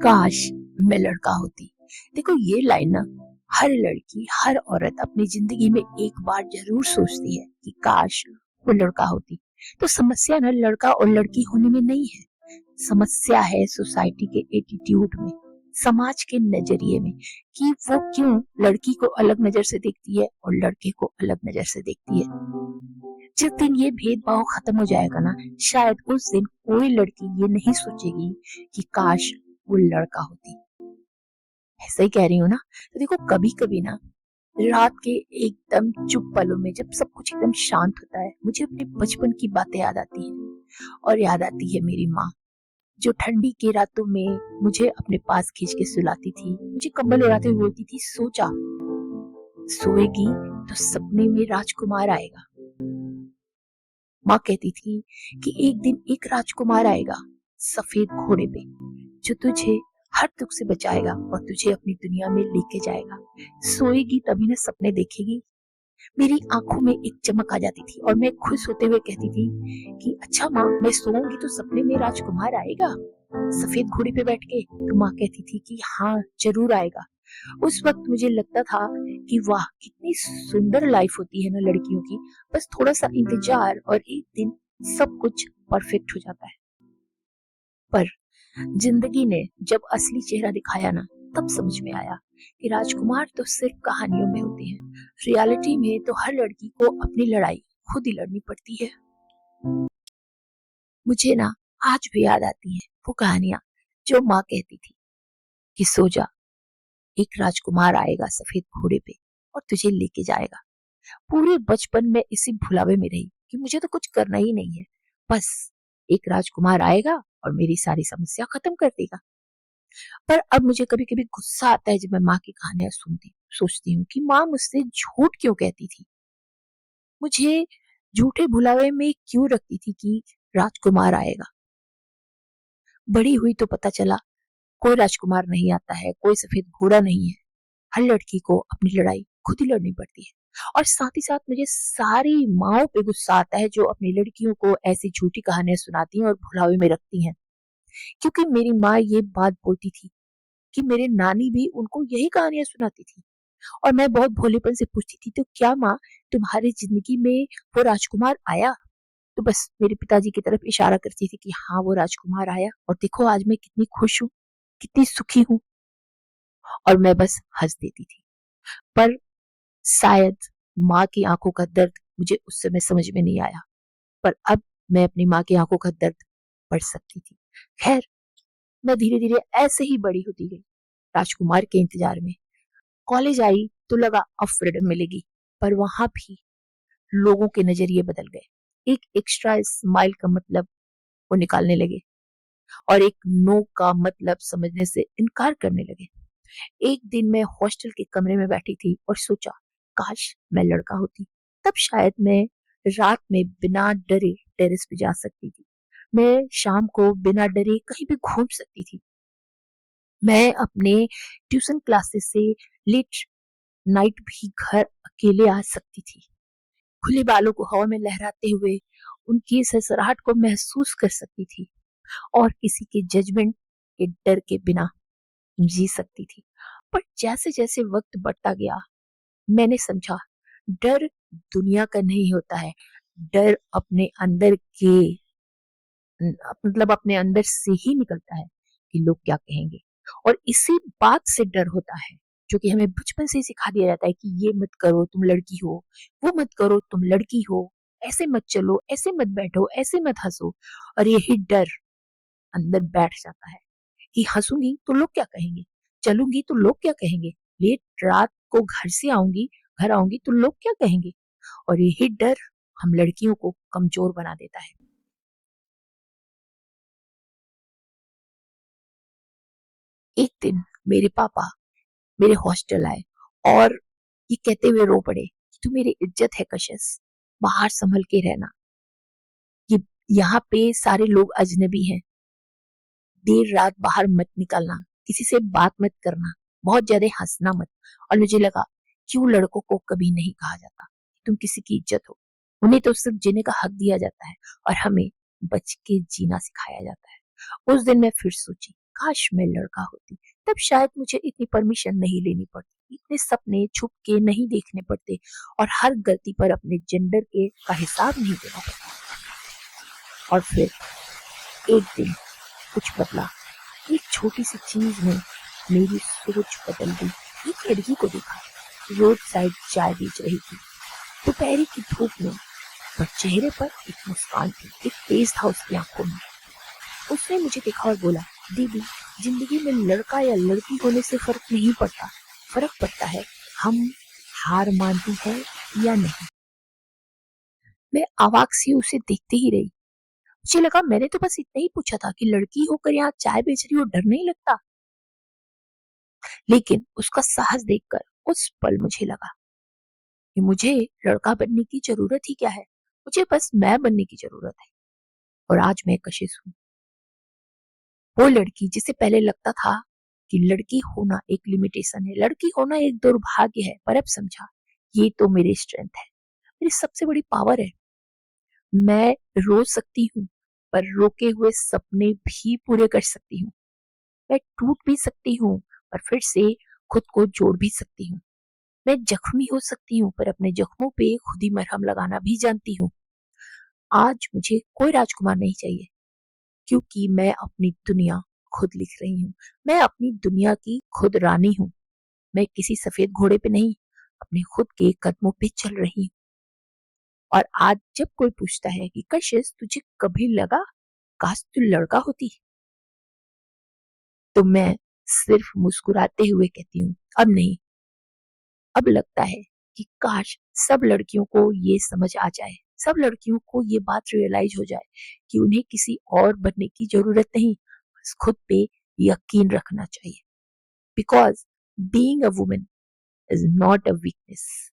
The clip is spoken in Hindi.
काश मैं लड़का होती। देखो ये लाइन ना हर लड़की हर औरत अपनी जिंदगी में एक बार जरूर सोचती है कि काश वो लड़का होती। तो समस्या ना लड़का और लड़की होने में नहीं है, समस्या है सोसाइटी के एटीट्यूड में, समाज के नजरिए में, कि वो क्यों लड़की को अलग नजर से देखती है और लड़के को अलग नजर से देखती है। जिस दिन ये भेदभाव खत्म हो जाएगा ना, शायद उस दिन कोई लड़की ये नहीं सोचेगी कि काश वो लड़का होती। ऐसा ही कह रही हूँ ना। तो देखो कभी कभी ना रात के एकदम चुप पलों में जब सब कुछ एकदम शांत होता है, मुझे अपने बचपन की बातें याद आती हैं। और याद आती है मेरी माँ, जो ठंडी की रातों में मुझे अपने पास खींच के सुलाती थी, मुझे कंबल उड़ाते हुए बोलती थी सो जा, सोएगी तो सपने में राजकुमार आएगा। माँ कहती थी कि एक दिन एक राजकुमार आएगा सफेद घोड़े पे, जो तुझे हर दुख से बचाएगा और तुझे अपनी दुनिया में लेके जाएगा। सोएगी तभी ना सपने देखेगी। मेरी आंखों में एक चमक आ जाती थी और मैं खुश होते हुए कहती थी कि अच्छा माँ, मैं सोऊंगी तो सपने में राजकुमार आएगा सफेद घोड़े पे बैठ के। तो माँ कहती थी कि हाँ जरूर आएगा। उस वक्त मुझे लगता था कि वाह कितनी सुंदर लाइफ होती है ना लड़कियों की, बस थोड़ा सा इंतजार और एक दिन सब कुछ परफेक्ट हो जाता है। पर जिंदगी ने जब असली चेहरा दिखाया ना, तब समझ में आया कि राजकुमार तो सिर्फ कहानियों में होते हैं, रियलिटी में तो हर लड़की को अपनी लड़ाई खुद ही लड़नी पड़ती है। मुझे ना आज भी याद आती हैं वो कहानियां जो माँ कहती थी कि सो जा, एक राजकुमार आएगा सफेद घोड़े पे और तुझे लेके जाएगा। पूरे बचपन में इसी भुलावे में रही कि मुझे तो कुछ करना ही नहीं है, बस एक राजकुमार आएगा और मेरी सारी समस्या खत्म कर देगा। पर अब मुझे कभी कभी गुस्सा आता है जब मैं माँ की कहानियां सुनती, सोचती हूँ कि माँ मुझसे झूठ क्यों कहती थी, मुझे झूठे भुलावे में क्यों रखती थी कि राजकुमार आएगा। बड़ी हुई तो पता चला कोई राजकुमार नहीं आता है, कोई सफेद घोड़ा नहीं है। हर लड़की को अपनी लड़ाई खुद ही लड़नी पड़ती है। और साथ ही साथ मुझे सारी माओ पे गुस्सा आता है जो अपनी लड़कियों को ऐसी झूठी कहानियां सुनाती हैं और भुलावे में रखती हैं। क्योंकि मेरी माँ ये बात बोलती थी कि मेरे नानी भी उनको यही कहानियां सुनाती थी। और मैं बहुत भोलेपन से पूछती थी तो क्या माँ तुम्हारी जिंदगी में वो राजकुमार आया? तो बस मेरे पिताजी की तरफ इशारा करती थी कि हाँ वो राजकुमार आया और देखो आज मैं कितनी खुश हूँ, कितनी सुखी हूँ। और मैं बस हंस देती थी। पर शायद माँ की आंखों का दर्द मुझे उस समय समझ में नहीं आया, पर अब मैं अपनी माँ की आंखों का दर्द पढ़ सकती थी। खैर, मैं धीरे धीरे ऐसे ही बड़ी होती गई राजकुमार के इंतजार में। कॉलेज आई तो लगा अब फ्रीडम मिलेगी, पर वहां भी लोगों के नजरिए बदल गए। एक एक्स्ट्रा स्माइल का मतलब वो निकालने लगे और एक नो का मतलब समझने से इनकार करने लगे। एक दिन मैं हॉस्टल के कमरे में बैठी थी और सोचा काश मैं लड़का होती, तब शायद मैं रात में बिना डरे टेरेस पे जा सकती थी। मैं शाम को बिना डरे कहीं भी घूम सकती थी। मैं अपने ट्यूशन क्लासेस से लेट नाइट भी घर अकेले आ सकती थी। खुले बालों को हवा में लहराते हुए उनकी सरसराहट को महसूस कर सकती थी और किसी के जजमेंट के डर के बिना जी सकती थी। पर जैसे जैसे वक्त बढ़ता गया, मैंने समझा डर दुनिया का नहीं होता है, डर अपने अंदर के मतलब अपने अंदर से ही निकलता है कि लोग क्या कहेंगे। और इसी बात से डर होता है जो कि हमें बचपन से ही सिखा दिया जाता है कि ये मत करो तुम लड़की हो, वो मत करो तुम लड़की हो, ऐसे मत चलो, ऐसे मत बैठो, ऐसे मत हंसो। और यही डर अंदर बैठ जाता है कि हंसूंगी तो लोग क्या कहेंगे, चलूंगी तो लोग क्या कहेंगे, लेट रात को घर आऊंगी तो लोग क्या कहेंगे। और यही डर हम लड़कियों को कमजोर बना देता है। एक दिन मेरे पापा मेरे हॉस्टल आए और ये कहते हुए रो पड़े कि तू मेरी इज्जत है कशिश, बाहर संभल के रहना, ये यहाँ पे सारे लोग अजनबी हैं, देर रात बाहर मत निकलना, किसी से बात मत करना, बहुत ज्यादा हंसना मत। और मुझे लगा क्यों लड़कों को कभी नहीं कहा जाता कि तुम किसी की इज्जत हो, उन्हें तो सिर्फ जीने का हक दिया जाता है और हमें बच के जीना सिखाया जाता है। उस दिन मैं फिर सोची काश मैं लड़का होती, तब शायद मुझे इतनी परमिशन नहीं लेनी पड़ती, इतने सपने छुप के नहीं देखने पड़ते और हर गलती पर अपने जेंडर के का हिसाब नहीं देना पड़ता। और फिर एक दिन कुछ बदला, एक छोटी सी चीज ने मेरी सोच बदल दी। एक लड़की को देखा, रोड साइड चाय बेच रही थी, दोपहर की धूप में, पर चेहरे पर एक मुस्कान थी, एक तेज था उसकी आंखों में। उसने मुझे देखा और बोला, दीदी, जिंदगी में लड़का या लड़की होने से फर्क नहीं पड़ता, फर्क पड़ता है हम हार मानती है या नहीं। मैं अवाक सी उसे देखते ही रही। मुझे लगा मैंने तो बस इतना ही पूछा था कि लड़की होकर यहाँ चाय बेच रही हो, डर नहीं लगता? लेकिन उसका साहस देखकर उस पल मुझे लगा कि मुझे लड़का बनने की जरूरत ही क्या है, मुझे बस मैं बनने की जरूरत है। और आज मैं कशिश हूँ, वो लड़की जिसे पहले लगता था कि लड़की होना एक लिमिटेशन है, लड़की होना एक दुर्भाग्य है, पर अब समझा ये तो मेरी स्ट्रेंथ है, मेरी सबसे बड़ी पावर है। मैं रो सकती हूँ, पर रोके हुए सपने भी पूरे कर सकती हूँ। मैं टूट भी सकती हूँ, पर फिर से खुद को जोड़ भी सकती हूँ। मैं जख्मी हो सकती हूँ, पर अपने जख्मों पे खुद ही मरहम लगाना भी जानती हूँ। आज मुझे कोई राजकुमार नहीं चाहिए, क्योंकि मैं अपनी दुनिया खुद लिख रही हूँ। मैं अपनी दुनिया की खुद रानी हूँ। मैं किसी सफेद घोड़े पे नहीं, अपने खुद के कदमों पे चल रही हूँ। और आज जब कोई पूछता है कि कशिश, तुझे कभी लगा काश तू लड़का होती, तो मैं सिर्फ मुस्कुराते हुए कहती हूँ, अब नहीं। अब लगता है कि काश सब लड़कियों को ये समझ आ जाए, सब लड़कियों को ये बात रियलाइज हो जाए कि उन्हें किसी और बनने की जरूरत नहीं, बस खुद पे यकीन रखना चाहिए। Because being a woman is not a weakness,